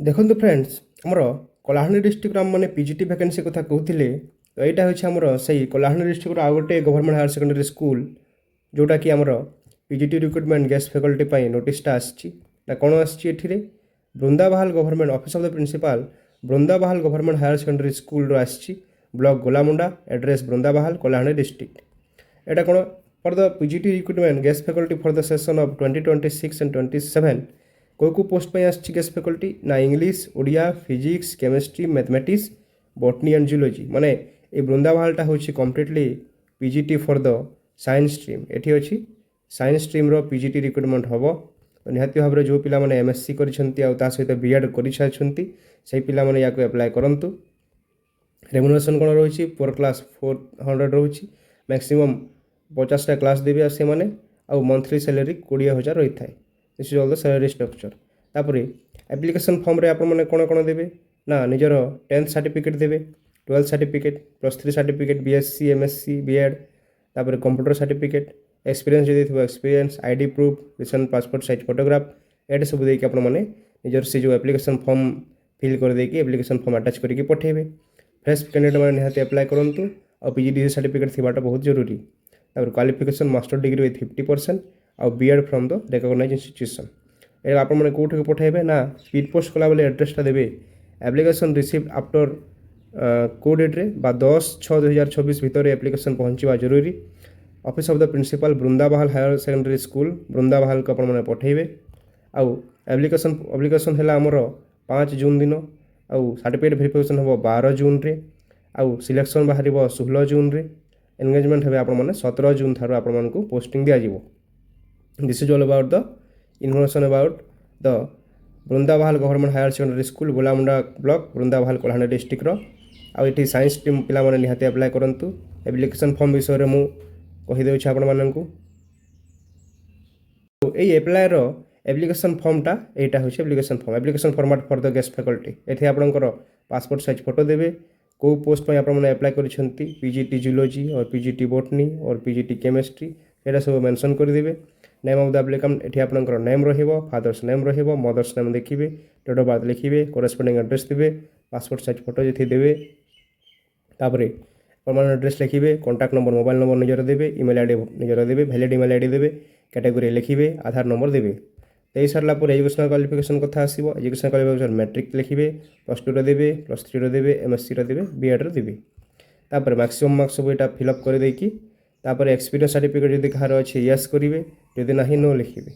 ଦେଖନ୍ତୁ ଫ୍ରେଣ୍ଡସ୍, ଆମର କଳାହାଣ୍ଡି ଡିଷ୍ଟ୍ରିକ୍ଟର ଆମମାନେ ପିଜିଟି ଭ୍ୟାକେନ୍ସି କଥା କହୁଥିଲେ। ତ ଏଇଟା ହେଉଛି ଆମର ସେଇ କଳାହାଣ୍ଡି ଡିଷ୍ଟ୍ରିକ୍ଟର ଆଉ ଗୋଟେ ଗଭର୍ଣ୍ଣମେଣ୍ଟ ହାୟର ସେକେଣ୍ଡାରୀ ସ୍କୁଲ୍, ଯେଉଁଟାକି ଆମର ପିଜିଟି ରିକ୍ରୁଟମେଣ୍ଟ ଗେଷ୍ଟ ଫ୍ୟାକଲ୍ଟି ପାଇଁ ନୋଟିସ୍ଟା ଆସିଛି। ନା କ'ଣ ଆସିଛି ଏଠିରେ? Brundabahal government office of the principal Brundabahal government higher secondary ସ୍କୁଲର ଆସିଛି। Block Golamunda, address Brundabahal, Kalahandi district. ଏଇଟା କ'ଣ? For the PGT recruitment guest faculty for the session of 2026 and 27 କେଉଁ ପୋଷ୍ଟ ପାଇଁ ଆସିଛି ଗେଷ୍ଟ ଫ୍ୟାକଲ୍ଟି? ନା English, Odia, physics, chemistry, mathematics, botany and zoology. ମାନେ এই ବୃନ୍ଦାବାହାଲଟା ହେଉଛି completely PGT for the science stream. ଏଠି ଅଛି ସାଇନ୍ସ ଷ୍ଟ୍ରିମ୍ର ପିଜିଟି ରିକ୍ରୁଟମେଣ୍ଟ ହେବ। ନିହାତି ଭାବରେ ଯେଉଁ ପିଲାମାନେ ଏମ୍ଏସ୍ସି କରିଛନ୍ତି ଆଉ ତା ସହିତ ବିଏଡ଼୍ କରିସାରିଛନ୍ତି ସେହି ପିଲାମାନେ ୟାକୁ ଆପ୍ଲାଏ କରନ୍ତୁ। ରେମୁନେସନ୍ କ'ଣ ରହୁଛି? ପର୍ କ୍ଲାସ୍ 400 ରହୁଛି। ମ୍ୟାକ୍ସିମମ୍ 50ଟା କ୍ଲାସ୍ ଦେବେ ଆଉ ସେମାନେ, ଆଉ ମନ୍ଥଲି ସାଲାରୀ 20,000 ରହିଥାଏ। This is all the salary structure. ତାପରେ ଆପ୍ଲିକେସନ୍ ଫର୍ମରେ ଆପଣମାନେ କ'ଣ କ'ଣ ଦେବେ? ନା ନିଜର 10th ସାର୍ଟିଫିକେଟ୍ ଦେବେ, 12th certificate, +3 certificate, BSc, MSc, BEd, ତାପରେ କମ୍ପ୍ୟୁଟର ସାର୍ଟିଫିକେଟ୍, ଏକ୍ସପିରିଏନ୍ସ ଯଦି ଥିବ experience, ID proof, recent passport size photograph, ଏଇଟା ସବୁ ଦେଇକି ଆପଣମାନେ ନିଜର ସେ ଯେଉଁ ଆପ୍ଲିକେସନ୍ ଫର୍ମ ଫିଲ୍ କରିଦେଇକି ଆପ୍ଲିକେସନ୍ ଫର୍ମ ଆଟାଚ୍ କରିକି ପଠାଇବେ। ଫ୍ରେଶ୍ କ୍ୟାଣ୍ଡିଡେଟ୍ ମାନେ ନିହାତି ଆପ୍ଲାଏ କରନ୍ତୁ। ଆଉ ପିଜିଡିସି ସାର୍ଟିଫିକେଟ୍ ଥିବାଟା ବହୁତ ଜରୁରୀ। ତାପରେ କ୍ୱାଲିଫିକେସନ୍ ମାଷ୍ଟର ଡିଗ୍ରୀ ୱିଥ୍ 50% ଆଉ BEd from the recognise institution. এটা ଆପଣମାନେ କେଉଁଠିକୁ ପଠାଇବେ? ନା ସ୍ପିଡ୍ ପୋଷ୍ଟ କଲାବେଳେ ଆଡ୍ରେସ୍ଟା ଦେବେ ଆପ୍ଲିକେସନ୍ ରିସିଭ୍ ଆଫ୍ଟର କେଉଁ ଡେଟ୍ରେ? ବା 10/6/2026 ଭିତରେ ଆପ୍ଲିକେସନ୍ ପହଞ୍ଚିବା ଜରୁରୀ। Office of the principal Brundabahal higher secondary school ବୃନ୍ଦାବାହାଲକୁ ଆପଣମାନେ ପଠାଇବେ। ଆଉ ଆପ୍ଲିକେସନ୍ ହେଲା ଆମର 5 ଜୁନ୍ ଦିନ, ଆଉ ସାର୍ଟିଫିକେଟ୍ ଭେରିଫିକେସନ୍ ହେବ 12 ଜୁନ୍ରେ, ଆଉ ସିଲେକ୍ସନ୍ ବାହାରିବ 16 ଜୁନ୍ରେ। ଏନ୍ଗେଜମେଣ୍ଟ ହେବେ ଆପଣମାନେ 17 ଜୁନ୍ ଠାରୁ ଆପଣମାନଙ୍କୁ ପୋଷ୍ଟିଂ ଦିଆଯିବ। This is all about the information about the Brundabahal government higher secondary school, Golamunda block, Brundabahal, Kalahandi ଡିଷ୍ଟ୍ରିକ୍ଟର। ଆଉ ଏଠି ସାଇନ୍ସ ଷ୍ଟ୍ରିମ୍ ପିଲାମାନେ ନିହାତି ଆପ୍ଲାଏ କରନ୍ତୁ। ଆପ୍ଲିକେସନ୍ ଫର୍ମ ବିଷୟରେ ମୁଁ କହିଦେଉଛି ଆପଣମାନଙ୍କୁ। ଏଇ ଆପ୍ଲାଏର ଆପ୍ଲିକେସନ୍ ଫର୍ମଟା ଏଇଟା ହେଉଛି application format for the guest faculty. ଏଠି ଆପଣଙ୍କର ପାସପୋର୍ଟ ସାଇଜ୍ ଫଟୋ ଦେବେ, କେଉଁ ପୋଷ୍ଟ ପାଇଁ ଆପଣମାନେ ଆପ୍ଲାଏ କରିଛନ୍ତି, ପିଜିଟି ଜୁଲୋଜି ଅର୍ ପିଜିଟି ବୋଟନି ଅର୍ ପିଜିଟି କେମିଷ୍ଟ୍ରି, ସେଇଟା ସବୁ ମେନସନ୍ କରିଦେବେ। ନେମ୍ ଅଫ୍ ଦ ଆପ୍ଲିକାଣ୍ଟ, ଏଠି ଆପଣଙ୍କର ନେମ୍ ରହିବ, ଫାଦର୍ସ ନେମ୍ ରହିବ, ମଦର୍ସ ନେମ୍ ଦେଖିବେ, ଡେଟ୍ ଅଫ୍ ବାର୍ଥ ଲେଖିବେ, କରେସ୍ପଣ୍ଡିଂ ଆଡ୍ରେସ୍ ଦେବେ, ପାସପୋର୍ଟ ସାଇଜ୍ ଫଟୋ ଯେଠି ଦେବେ। ତାପରେ ପରମାନେଣ୍ଟ ଆଡ୍ରେସ୍ ଲେଖିବେ, କଣ୍ଟାକ୍ଟ ନମ୍ବର, ମୋବାଇଲ ନମ୍ବର ନିଜର ଦେବେ, ଇମେଲ୍ ଆଇଡ଼ି ନିଜର ଦେବେ, ଭ୍ୟାଲିଡ୍ ଇମେଲ୍ ଆଇଡ଼ି ଦେବେ, କ୍ୟାଟାଗୋରୀ ଲେଖିବେ, ଆଧାର ନମ୍ବର ଦେବେ। ଦେଇସାରିଲା ପରେ ଏଜୁକେସନାଲ୍ କ୍ୱାଲିଫିକେସନ୍ କଥା ଆସିବ। ଏଜୁକେସନାଲ୍ କ୍ୱାଲିଫିକେସନ୍ ମ୍ୟାଟ୍ରିକ୍ ଲେଖିବେ, +2ର ଦେବେ, +3ର ଦେବେ, ଏମ୍ଏସ୍ସିର ଦେବେ, ବିଏଡ଼୍ର ଦେବେ। ତାପରେ ମ୍ୟାକ୍ସିମମ୍ ମାର୍କ ସବୁ ଏଇଟା ଫିଲ୍ଅପ୍ କରିଦେଇକି ତାପରେ ଏକ୍ସପିରିଏନ୍ସ ସାର୍ଟିଫିକେଟ୍ ଯଦି କାହାର ଅଛି ୟେସ୍ କରିବେ, ଯଦି ନାହିଁ ନୋ ଲେଖିବେ।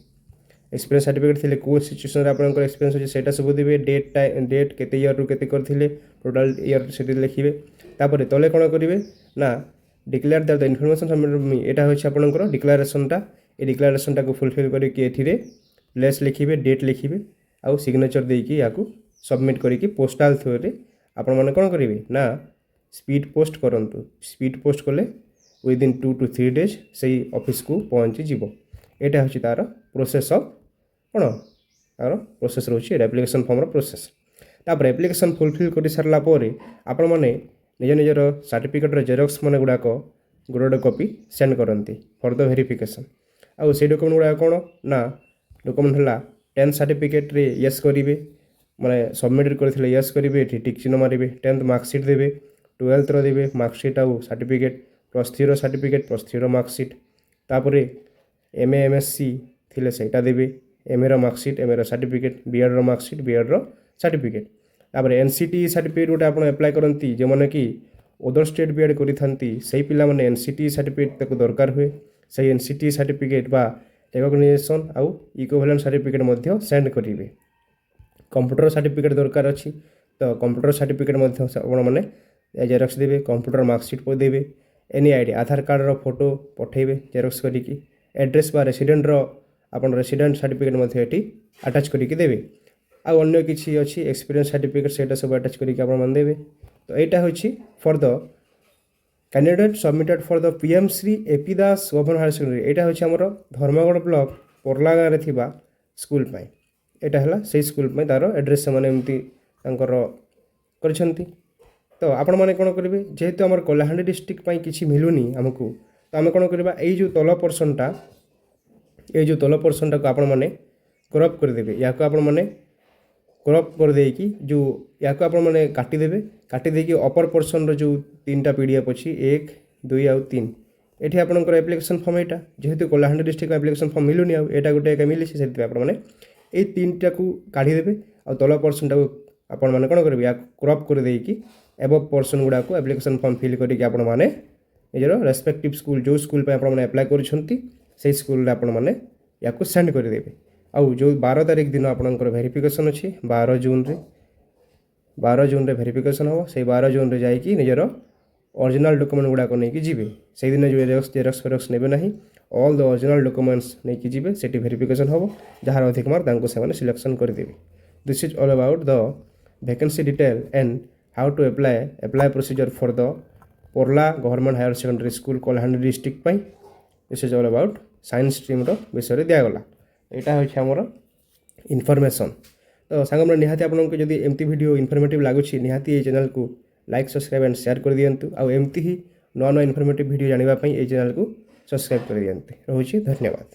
ଏକ୍ସପିରିଏନ୍ସ ସାର୍ଟିଫିକେଟ୍ ଥିଲେ କେଉଁ ଇନଷ୍ଟିଟ୍ୟୁସନରେ ଆପଣଙ୍କର ଏକ୍ସପିରିଏନ୍ସ ଅଛି ସେଇଟା ସବୁ ଦେବେ, ଡେଟ୍ କେତେ ଇୟର୍ରୁ କେତେ କରିଥିଲେ, ଟୋଟାଲ୍ ଇୟର୍ ସେଠି ଲେଖିବେ। ତାପରେ ତଳେ କ'ଣ କରିବେ? ନା declare that the information submitted ମି, ଏଇଟା ହେଉଛି ଆପଣଙ୍କର ଡିକ୍ଲାରେସନ୍ଟା। ଏ ଡିକ୍ଲାରେସନ୍ଟାକୁ ଫୁଲଫିଲ୍ କରିକି ଏଥିରେ ପ୍ଲେସ୍ ଲେଖିବେ, ଡେଟ୍ ଲେଖିବେ, ଆଉ ସିଗ୍ନେଚର୍ ଦେଇକି ୟାକୁ ସବମିଟ୍ କରିକି ପୋଷ୍ଟାଲ୍ ଥ୍ରୁରେ ଆପଣମାନେ କ'ଣ କରିବେ? ନା ସ୍ପିଡ୍ ପୋଷ୍ଟ କରନ୍ତୁ। ସ୍ପିଡ୍ ପୋଷ୍ଟ କଲେ ୱିଦିନ୍ 2 to 3 days ସେଇ ଅଫିସ୍କୁ ପହଞ୍ଚିଯିବ। ଏଇଟା ହେଉଛି ତା'ର ପ୍ରୋସେସ୍ ଅଫ୍ କ'ଣ? ତା'ର ପ୍ରୋସେସ୍ ରହୁଛି ଏଇଟା ଆପ୍ଲିକେସନ୍ ଫର୍ମର ପ୍ରୋସେସ୍। ତାପରେ ଆପ୍ଲିକେସନ୍ ଫୁଲଫିଲ୍ କରିସାରିଲା ପରେ ଆପଣମାନେ ନିଜର ସାର୍ଟିଫିକେଟ୍ର ଜେରକ୍ସ ମାନେ ଗୁଡ଼ାକ ଗୋଟେ କପି ସେଣ୍ଡ କରନ୍ତି ଫର୍ ଦ ଭେରିଫିକେସନ୍। ଆଉ ସେଇ ଡକୁମେଣ୍ଟ ଗୁଡ଼ାକ କ'ଣ? ନା ଡକୁମେଣ୍ଟ ହେଲା 10th ସାର୍ଟିଫିକେଟ୍ରେ ୟେସ୍ କରିବେ, ମାନେ ସବମିଟ୍ କରିଥିଲେ ୟେସ୍ କରିବେ, ଏଠି ଟିକ୍ ଚିହ୍ନ ମାରିବେ। 10th ମାର୍କସିଟ୍ ଦେବେ, 12thର ଦେବେ ମାର୍କସିଟ୍ ଆଉ ସାର୍ଟିଫିକେଟ୍, +3ର ସାର୍ଟିଫିକେଟ୍, +3ର ମାର୍କସିଟ୍। ତାପରେ MA MSc ଥିଲେ ସେଇଟା ଦେବେ, MAର ମାର୍କସିଟ୍, MAର ସାର୍ଟିଫିକେଟ୍, ବିଏଡ଼୍ର ମାର୍କସିଟ୍, ବିଏଡ଼୍ର ସାର୍ଟିଫିକେଟ୍। ତାପରେ NCT ସାର୍ଟିଫିକେଟ୍ ଗୋଟେ ଆପଣ ଆପ୍ଲାଏ କରନ୍ତି, ଯେଉଁମାନେ କି ଅଦର ଷ୍ଟେଟ୍ ବିଏଡ଼୍ କରିଥାନ୍ତି ସେଇ ପିଲାମାନେ NCT ସାର୍ଟିଫିକେଟ୍ ତାକୁ ଦରକାର ହୁଏ। ସେଇ NCT ସାର୍ଟିଫିକେଟ୍ ବା ରେକଗ୍ନାଇଜେସନ୍ ଆଉ ଇକ୍ୱିଭାଲେଣ୍ଟ ସାର୍ଟିଫିକେଟ୍ ମଧ୍ୟ ସେଣ୍ଡ କରିବେ। କମ୍ପ୍ୟୁଟର ସାର୍ଟିଫିକେଟ୍ ଦରକାର ଅଛି, ତ କମ୍ପ୍ୟୁଟର ସାର୍ଟିଫିକେଟ୍ ମଧ୍ୟ ଆପଣମାନେ ଜେରକ୍ସ ଦେବେ, କମ୍ପ୍ୟୁଟର ମାର୍କସିଟ୍ ଦେବେ, ଏନି ଆଇଡ଼ି ଆଧାର କାର୍ଡ଼ର ଫଟୋ ପଠାଇବେ ଜେରକ୍ସ କରିକି, ଆଡ୍ରେସ୍ ବା ରେସିଡେଣ୍ଟର ଆପଣ ରେସିଡେଣ୍ଟ ସାର୍ଟିଫିକେଟ୍ ମଧ୍ୟ ଏଠି ଆଟାଚ୍ କରିକି ଦେବେ। ଆଉ ଅନ୍ୟ କିଛି ଅଛି ଏକ୍ସପିରିଏନ୍ସ ସାର୍ଟିଫିକେଟ୍, ସେଇଟା ସବୁ ଆଟାଚ୍ କରିକି ଆପଣମାନେ ଦେବେ। ତ ଏଇଟା ହେଉଛି for the candidate submitted for the PM Shri AP Das government higher secondary. ଏଇଟା ହେଉଛି ଆମର ଧର୍ମଗଡ଼ ବ୍ଲକ ପର୍ଲା ଗାଁରେ ଥିବା ସ୍କୁଲ୍ ପାଇଁ। ଏଇଟା ହେଲା ସେଇ ସ୍କୁଲ୍ ପାଇଁ ତା'ର ଆଡ୍ରେସ୍ ସେମାନେ ଏମିତି ତାଙ୍କର କରିଛନ୍ତି। ତ ଆପଣମାନେ କ'ଣ କରିବେ? ଯେହେତୁ ଆମର କଳାହାଣ୍ଡି ଡିଷ୍ଟ୍ରିକ୍ଟ ପାଇଁ କିଛି ମିଳୁନି ଆମକୁ, ତ ଆମେ କ'ଣ କରିବା? ଏଇ ଯେଉଁ ତଳ ପର୍ସନ୍ଟାକୁ ଆପଣମାନେ କ୍ରପ୍ କରିଦେବେ। ୟାକୁ ଆପଣମାନେ କ୍ରପ୍ କରିଦେଇକି ଯେଉଁ ୟାକୁ ଆପଣମାନେ କାଟିଦେବେ, କାଟିଦେଇକି ଅପର ପୋର୍ସନ୍ର ଯେଉଁ 3ଟା PDF ଅଛି 1, 2 ଆଉ 3 ଏଠି ଆପଣଙ୍କର ଆପ୍ଲିକେସନ୍ ଫର୍ମ ଏଇଟା ଯେହେତୁ କଳାହାଣ୍ଡି ଡିଷ୍ଟ୍ରିକ୍ଟ ଆପ୍ଲିକେସନ୍ ଫର୍ମ ମିଳୁନି ଆଉ ଏଇଟା ଗୋଟେ ଏକା ମିଳିଛି ସେଥିପାଇଁ ଆପଣମାନେ ଏଇ 3ଟାକୁ କାଢ଼ିଦେବେ ଆଉ ତଳ ପୋର୍ସନ୍ଟାକୁ ଆପଣମାନେ କ'ଣ କରିବେ ୟାକୁ କ୍ରପ୍ କରିଦେଇକି ଏବଭ୍ ପୋର୍ସନ୍ ଗୁଡ଼ାକୁ ଆପ୍ଲିକେସନ୍ ଫର୍ମ ଫିଲ୍ କରିକି ଆପଣମାନେ ନିଜର ରେସ୍ପେକ୍ଟିଭ୍ ସ୍କୁଲ୍ ଯେଉଁ ସ୍କୁଲ୍ ପାଇଁ ଆପଣମାନେ ଆପ୍ଲାଏ କରିଛନ୍ତି ସେଇ ସ୍କୁଲ୍ରେ ଆପଣମାନେ ୟାକୁ ସେଣ୍ଡ କରିଦେବେ। ଆଉ ଯେଉଁ 12 ତାରିଖ ଦିନ ଆପଣଙ୍କର ଭେରିଫିକେସନ୍ ଅଛି 12 ଜୁନ୍ରେ ଭେରିଫିକେସନ୍ ହେବ। ସେଇ 12 ଜୁନ୍ରେ ଯାଇକି ନିଜର ଅରିଜିନାଲ୍ ଡକୁମେଣ୍ଟ ଗୁଡ଼ାକ ନେଇକି ଯିବେ। ସେଇଦିନ ଯେଉଁ ଜେରକ୍ସ ଫେରକ୍ସ ନେବେ ନାହିଁ, ଅଲ୍ ଦ ଅରିଜିନାଲ୍ ଡକୁମେଣ୍ଟସ୍ ନେଇକି ଯିବେ। ସେଠି ଭେରିଫିକେସନ୍ ହେବ, ଯାହାର ଅଧିକ ମାର୍କ ତାଙ୍କୁ ସେମାନେ ସିଲେକ୍ସନ୍ କରିଦେବେ। This is all about the vacancy detail and how to apply procedure for the ପୋର୍ଲା government higher secondary school Kalahandi district ପାଇଁ। This is all about science ଷ୍ଟ୍ରିମ୍ର ବିଷୟରେ ଦିଆଗଲା। ଏଇଟା ହେଉଛି ଆମର ଇନଫର୍ମେସନ୍। ତ ସାଙ୍ଗମାନେ ନିହାତି ଆପଣଙ୍କୁ ଯଦି ଏମିତି ଭିଡ଼ିଓ ଇନଫର୍ମେଟିଭ୍ ଲାଗୁଛି ନିହାତି ଏଇ ଚ୍ୟାନେଲ୍କୁ ଲାଇକ୍ ସବସ୍କ୍ରାଇବ୍ ଆଣ୍ଡ ସେୟାର କରିଦିଅନ୍ତୁ। ଆଉ ଏମିତି ହିଁ ନୂଆ ନୂଆ ଇନଫର୍ମେଟିଭ୍ ଭିଡ଼ିଓ ଜାଣିବା ପାଇଁ ଏଇ ଚ୍ୟାନେଲ୍କୁ ସବସ୍କ୍ରାଇବ୍ କରିଦିଅନ୍ତୁ। ରହୁଛି, ଧନ୍ୟବାଦ।